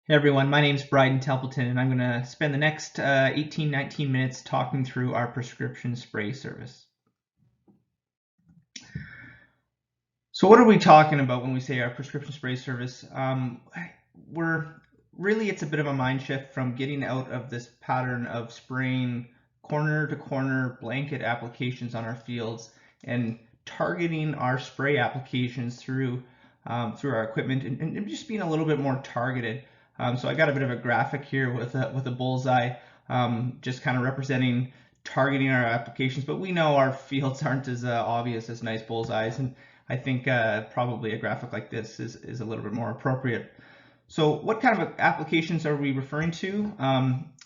Hey everyone, my name's Bryden Templeton, and I'm going to spend the next 18-19 minutes talking through our prescription spray service. So what are we talking about when we say our prescription spray service? It's a bit of a mind shift from getting out of this pattern of spraying corner to corner blanket applications on our fields and targeting our spray applications through our equipment and just being a little bit more targeted. So I got a bit of a graphic here with a bullseye, just kind of representing targeting our applications, but we know our fields aren't as obvious as nice bullseyes, and I think probably a graphic like this is a little bit more appropriate. So what kind of applications are we referring to?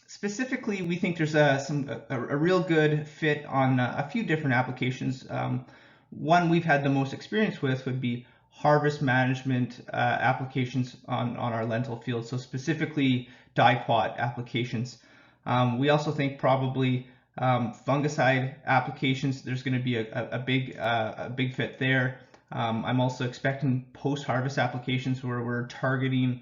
Specifically, we think there's a real good fit on a few different applications. One we've had the most experience with would be harvest management applications on our lentil field, so specifically dicot applications. We also think probably fungicide applications, there's going to be a big fit there. I'm also expecting post-harvest applications where we're targeting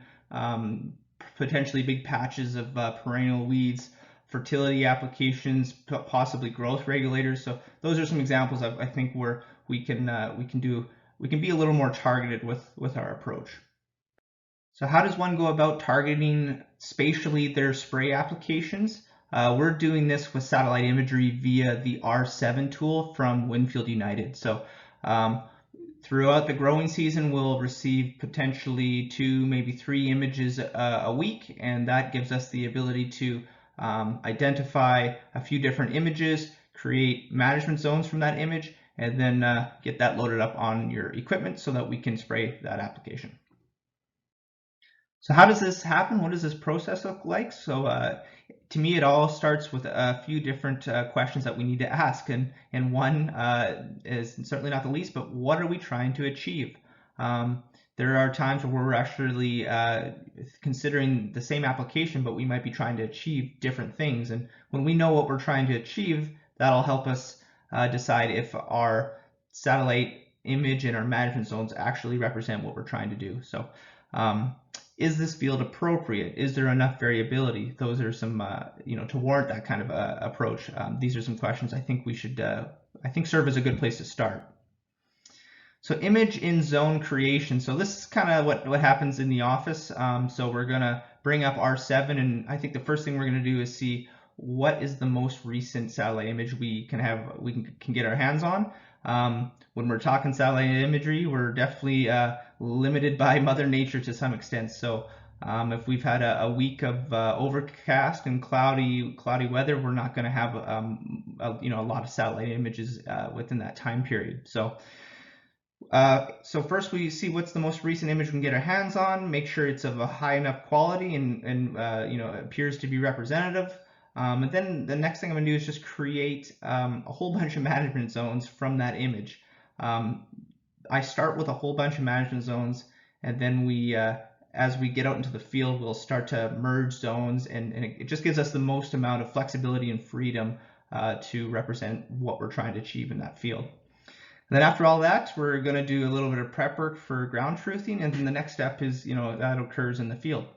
potentially big patches of perennial weeds, fertility applications, possibly growth regulators. So those are some examples I think where we can be a little more targeted with our approach. So how does one go about targeting spatially their spray applications? We're doing this with satellite imagery via the R7 tool from Winfield United. So throughout the growing season, we'll receive potentially 2, maybe 3 images a week, and that gives us the ability to identify a few different images, create management zones from that image, and then get that loaded up on your equipment so that we can spray that application. So how does this happen? What does this process look like? So to me, it all starts with a few different questions that we need to ask. And one is certainly not the least, but what are we trying to achieve? There are times where we're actually considering the same application, but we might be trying to achieve different things. And when we know what we're trying to achieve, that'll help us decide if our satellite image and our management zones actually represent what we're trying to do. So is this field appropriate? Is there enough variability? Those are some, to warrant that kind of approach. These are some questions I think we should, serve as a good place to start. So image in zone creation. So this is kind of what happens in the office. So we're gonna bring up R7, and I think the first thing we're gonna do is see what is the most recent satellite image we can get our hands on. When we're talking satellite imagery, we're definitely limited by Mother Nature to some extent. So if we've had a week of overcast and cloudy weather, we're not going to have a lot of satellite images within that time period. So first we see what's the most recent image we can get our hands on, make sure it's of a high enough quality and appears to be representative. And then the next thing I'm going to do is just create a whole bunch of management zones from that image. I start with a whole bunch of management zones, and then as we get out into the field, we'll start to merge zones, and it just gives us the most amount of flexibility and freedom to represent what we're trying to achieve in that field. And then after all that, we're going to do a little bit of prep work for ground truthing, and then the next step is, that occurs in the field.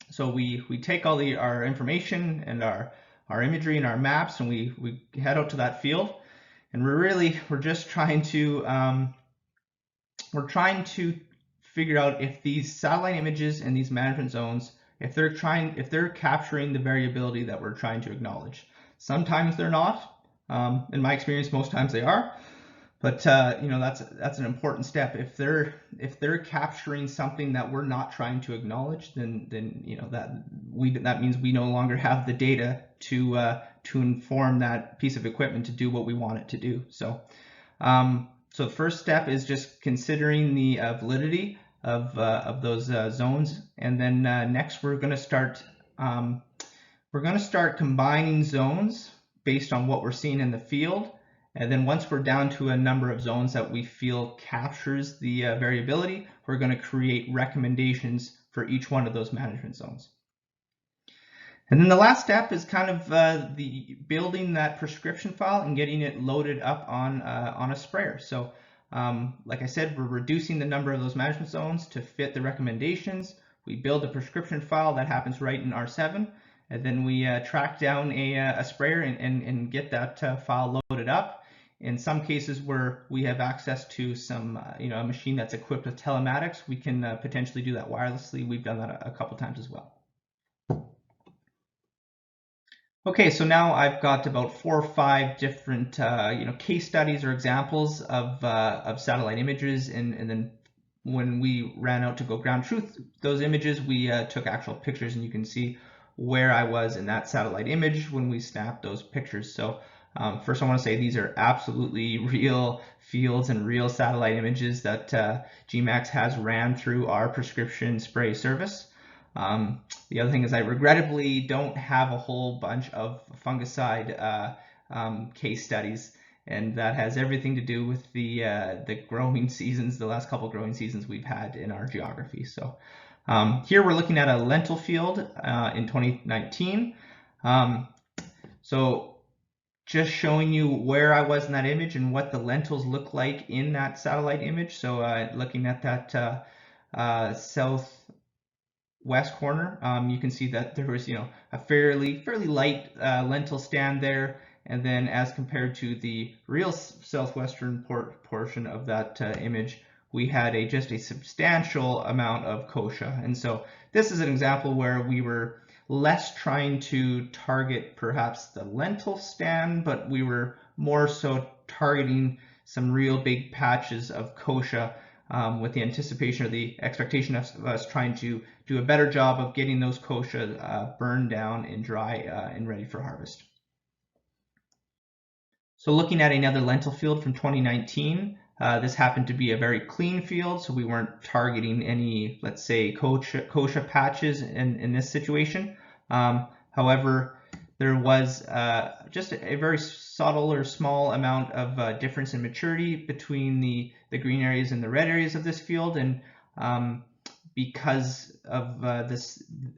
So we take all our information and our imagery and our maps, and we head out to that field, and we're just trying to figure out if these satellite images and these management zones, if they're capturing the variability that we're trying to acknowledge. Sometimes they're not. In my experience, most times they are. But that's an important step. If they're capturing something that we're not trying to acknowledge, then that means we no longer have the data to inform that piece of equipment to do what we want it to do. So the first step is just considering the validity of those zones, and then next we're going to start combining zones based on what we're seeing in the field. And then once we're down to a number of zones that we feel captures the variability, we're going to create recommendations for each one of those management zones. And then the last step is kind of the building that prescription file and getting it loaded up on a sprayer. So like I said, we're reducing the number of those management zones to fit the recommendations. we build a prescription file that happens right in R7, and then we track down a sprayer and get that file loaded up. In some cases where we have access to some, a machine that's equipped with telematics, we can potentially do that wirelessly. We've done that a couple times as well. Okay, so now I've got about 4 or 5 different, case studies or examples of satellite images, and then when we ran out to go ground truth those images, we took actual pictures, and you can see where I was in that satellite image when we snapped those pictures. So first I want to say these are absolutely real fields and real satellite images that GMAX has ran through our prescription spray service. The other thing is I regrettably don't have a whole bunch of fungicide case studies, and that has everything to do with the growing seasons, the last couple growing seasons we've had in our geography. So here we're looking at a lentil field in 2019. So just showing you where I was in that image and what the lentils look like in that satellite image. So looking at that southwest corner, you can see that there was, a fairly light lentil stand there, and then as compared to the real southwestern portion of that image, we had just a substantial amount of kochia. And so this is an example where we were less trying to target perhaps the lentil stand, but we were more so targeting some real big patches of kochia, with the anticipation or the expectation of us trying to do a better job of getting those kochia burned down and dry and ready for harvest. So looking at another lentil field from 2019, this happened to be a very clean field, so we weren't targeting any, let's say, kochia patches in this situation. However, there was just a very subtle or small amount of difference in maturity between the green areas and the red areas of this field, and because of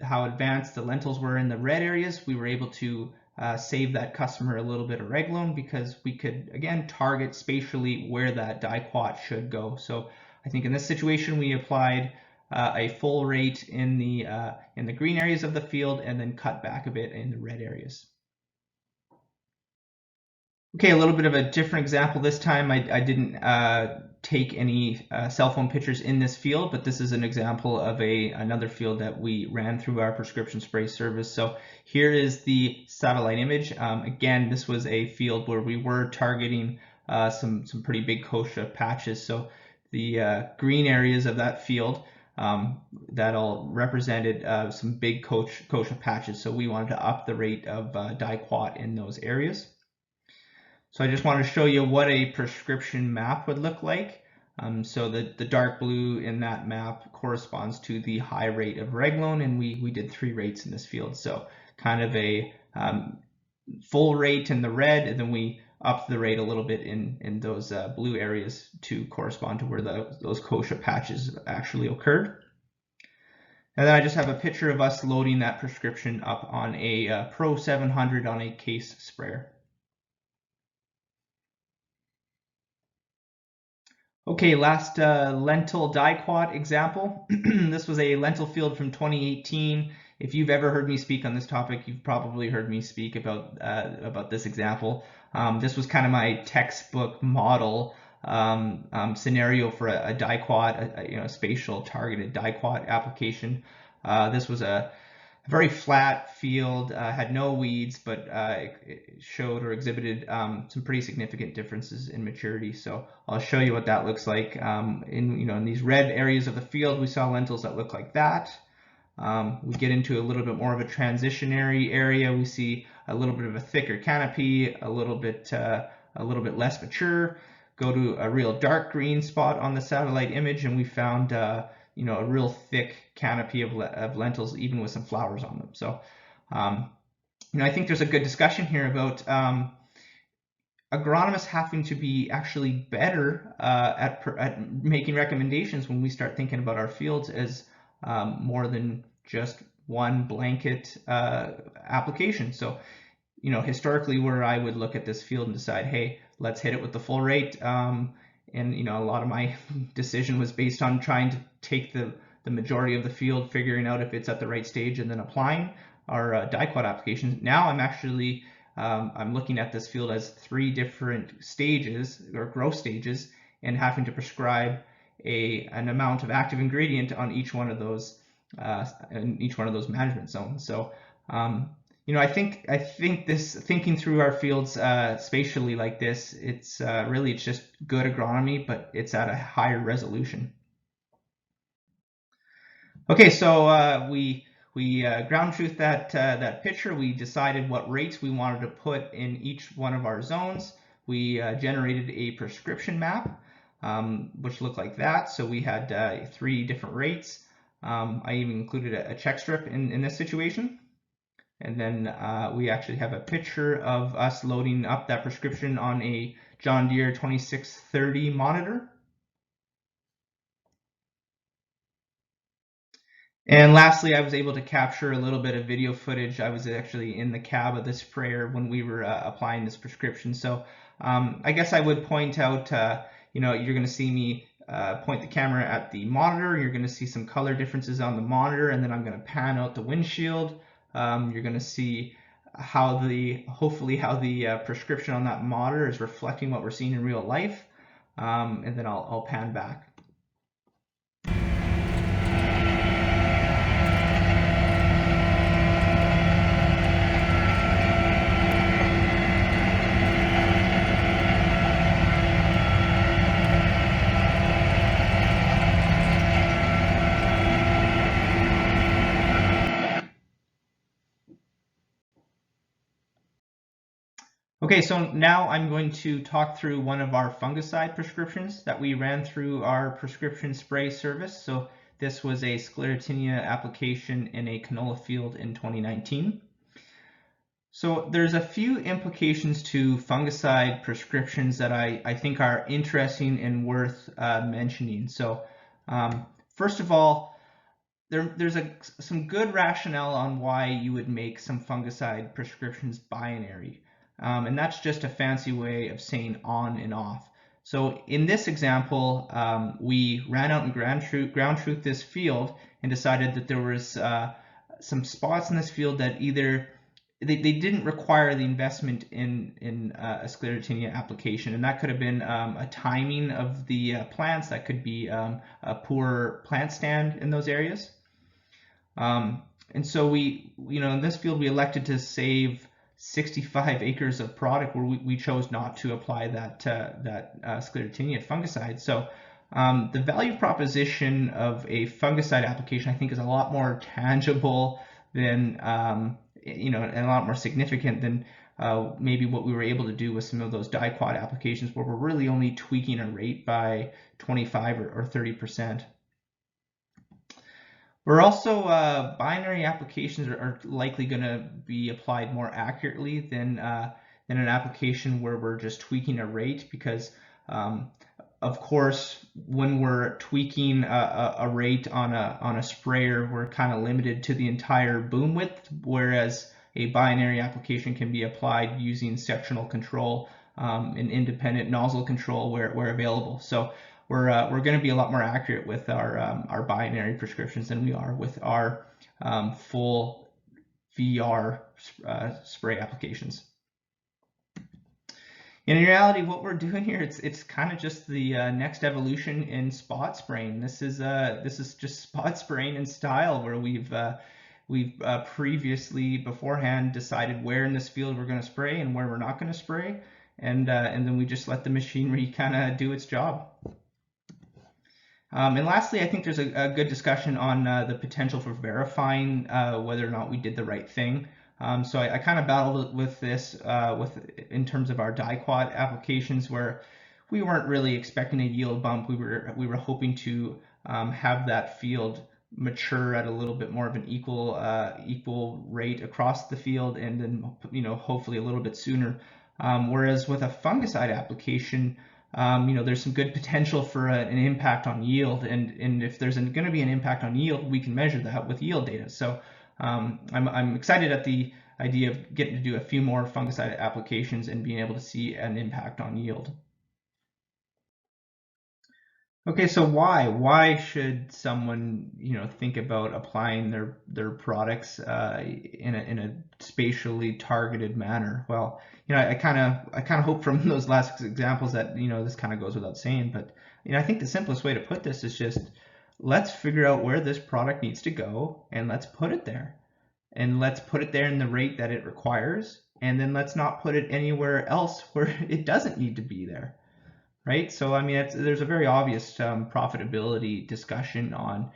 how advanced the lentils were in the red areas, we were able to save that customer a little bit of reg loan, because we could again target spatially where that dicot should go. So I think in this situation we applied a full rate in the green areas of the field and then cut back a bit in the red areas. Okay, a little bit of a different example this time. I didn't take any cell phone pictures in this field, but this is an example of another field that we ran through our prescription spray service. So here is the satellite image. Again, this was a field where we were targeting some pretty big kochia patches. So the green areas of that field, that all represented some big kochia patches. So we wanted to up the rate of dicot in those areas. So I just want to show you what a prescription map would look like. So the dark blue in that map corresponds to the high rate of reg loan, and we did 3 rates in this field. So kind of a full rate in the red, and then we upped the rate a little bit in those blue areas to correspond to where those kochia patches actually occurred. And then I just have a picture of us loading that prescription up on a Pro 700 on a case sprayer. Okay, last lentil dicot example. This was a lentil field from 2018. If you've ever heard me speak on this topic, you've probably heard me speak about this example. This was kind of my textbook model scenario for a dicot, a spatial targeted dicot application. This was a very flat field, had no weeds, but it showed or exhibited some pretty significant differences in maturity. So I'll show you what that looks like. In these red areas of the field, we saw lentils that look like that. We get into a little bit more of a transitionary area. We see a little bit of a thicker canopy, a little bit less mature. Go to a real dark green spot on the satellite image, and we found a real thick canopy of lentils, even with some flowers on them. So, I think there's a good discussion here about agronomists having to be actually better at making recommendations when we start thinking about our fields as more than just one blanket application. So, historically, where I would look at this field and decide, hey, let's hit it with the full rate. And a lot of my decision was based on trying to take the majority of the field, figuring out if it's at the right stage, and then applying our dicot applications. Now I'm actually I'm looking at this field as 3 different stages or growth stages, and having to prescribe an amount of active ingredient on each one of those in each one of those management zones. So I think this thinking through our fields spatially like this, it's just good agronomy, but it's at a higher resolution. Okay, so we ground truth that picture. We decided what rates we wanted to put in each one of our zones. We generated a prescription map, which looked like that. So we had 3 different rates. I even included a check strip in this situation. And then we actually have a picture of us loading up that prescription on a John Deere 2630 monitor. And lastly, I was able to capture a little bit of video footage. I was actually in the cab of the sprayer when we were applying this prescription. So I guess I would point out, you're going to see me point the camera at the monitor. You're going to see some color differences on the monitor, and then I'm going to pan out the windshield. You're going to see hopefully how the prescription on that monitor is reflecting what we're seeing in real life, and then I'll pan back. Okay, so now I'm going to talk through one of our fungicide prescriptions that we ran through our prescription spray service. So this was a sclerotinia application in a canola field in 2019. So there's a few implications to fungicide prescriptions that I think are interesting and worth mentioning. So first of all, there's some good rationale on why you would make some fungicide prescriptions binary. And that's just a fancy way of saying on and off. So in this example, we ran out and ground truth this field and decided that there was some spots in this field that either they didn't require the investment in a sclerotinia application, and that could have been a timing of the plants, that could be a poor plant stand in those areas. And so we, in this field, we elected to save 65 acres of product where we chose not to apply that sclerotinia fungicide. So the value proposition of a fungicide application, I think, is a lot more tangible than, and a lot more significant than maybe what we were able to do with some of those dicot applications where we're really only tweaking a rate by 25 or 30%. We're also, binary applications are likely going to be applied more accurately than an application where we're just tweaking a rate, because of course, when we're tweaking a rate on a sprayer, we're kind of limited to the entire boom width, whereas a binary application can be applied using sectional control and independent nozzle control where available. So we're going to be a lot more accurate with our binary prescriptions than we are with our full VR spray applications. In reality, what we're doing here, it's kind of just the next evolution in spot spraying. This is just spot spraying in style, where we've previously beforehand decided where in this field we're going to spray and where we're not going to spray, and then we just let the machinery kind of do its job. And lastly, I think there's a good discussion on the potential for verifying whether or not we did the right thing. So I kind of battled with this in terms of our dicot applications, where we weren't really expecting a yield bump. We were hoping to have that field mature at a little bit more of an equal rate across the field, and then hopefully a little bit sooner. Whereas with a fungicide application, there's some good potential for an impact on yield, and if there's going to be an impact on yield, we can measure that with yield data. So I'm excited at the idea of getting to do a few more fungicide applications and being able to see an impact on yield. Okay, so why should someone, think about applying their products in a spatially targeted manner? Well, I kind of hope from those last examples that this kind of goes without saying, but I think the simplest way to put this is just let's figure out where this product needs to go and let's put it there. And let's put it there in the rate that it requires, and then let's not put it anywhere else where it doesn't need to be there, right? So I mean, there's a very obvious profitability discussion on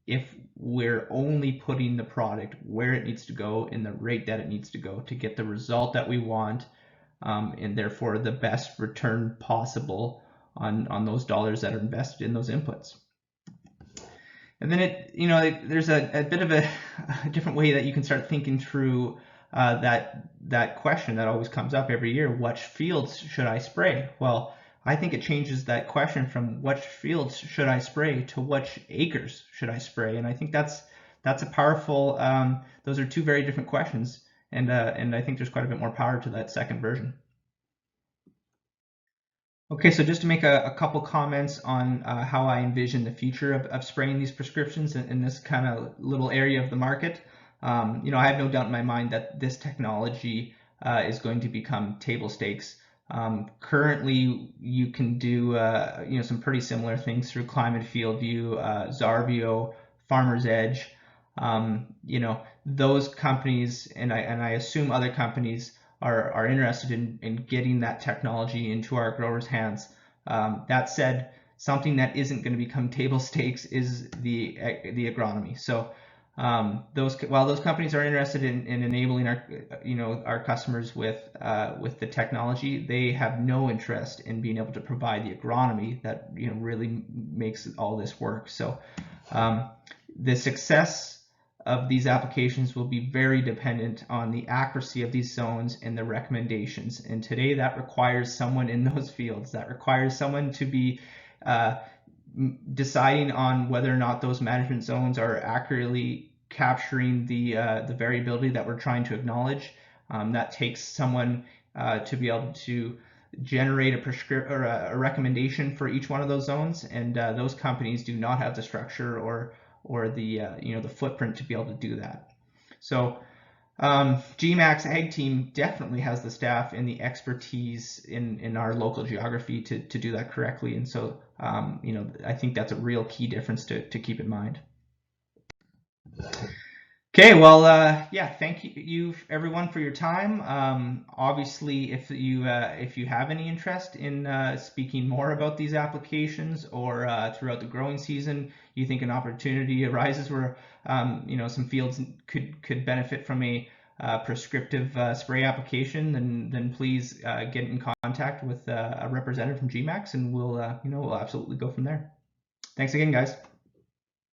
if we're only putting the product where it needs to go in the rate that it needs to go to get the result that we want, and therefore the best return possible on those dollars that are invested in those inputs. And then there's a bit of a different way that you can start thinking through that question that always comes up every year: which fields should I spray? Well, I think it changes that question from which fields should I spray to which acres should I spray, and I think that's a powerful. Those are two very different questions, and I think there's quite a bit more power to that second version. Okay, so just to make a couple comments on how I envision the future of spraying these prescriptions in this kind of little area of the market. I have no doubt in my mind that this technology is going to become table stakes. Currently, you can do some pretty similar things through Climate Field View, Zarvio, Farmer's Edge. Those companies, and I assume other companies are interested in getting that technology into our growers' hands. That said, something that isn't going to become table stakes is the agronomy. So while those companies are interested in enabling our customers with the technology, they have no interest in being able to provide the agronomy that really makes all this work. So the success of these applications will be very dependent on the accuracy of these zones and the recommendations. And today that requires someone in those fields. That requires someone to be deciding on whether or not those management zones are accurately capturing the variability that we're trying to acknowledge. That takes someone to be able to generate a recommendation for each one of those zones, and those companies do not have the structure or the the footprint to be able to do that. So GMAX Ag Team definitely has the staff and the expertise in our local geography to do that correctly, and so I think that's a real key difference to keep in mind. Okay, well, yeah, thank you everyone for your time. Obviously, if you have any interest in speaking more about these applications, or throughout the growing season, you think an opportunity arises where some fields could benefit from a prescriptive spray application, then please get in contact with a representative from GMAX, and we'll absolutely go from there. Thanks again, guys.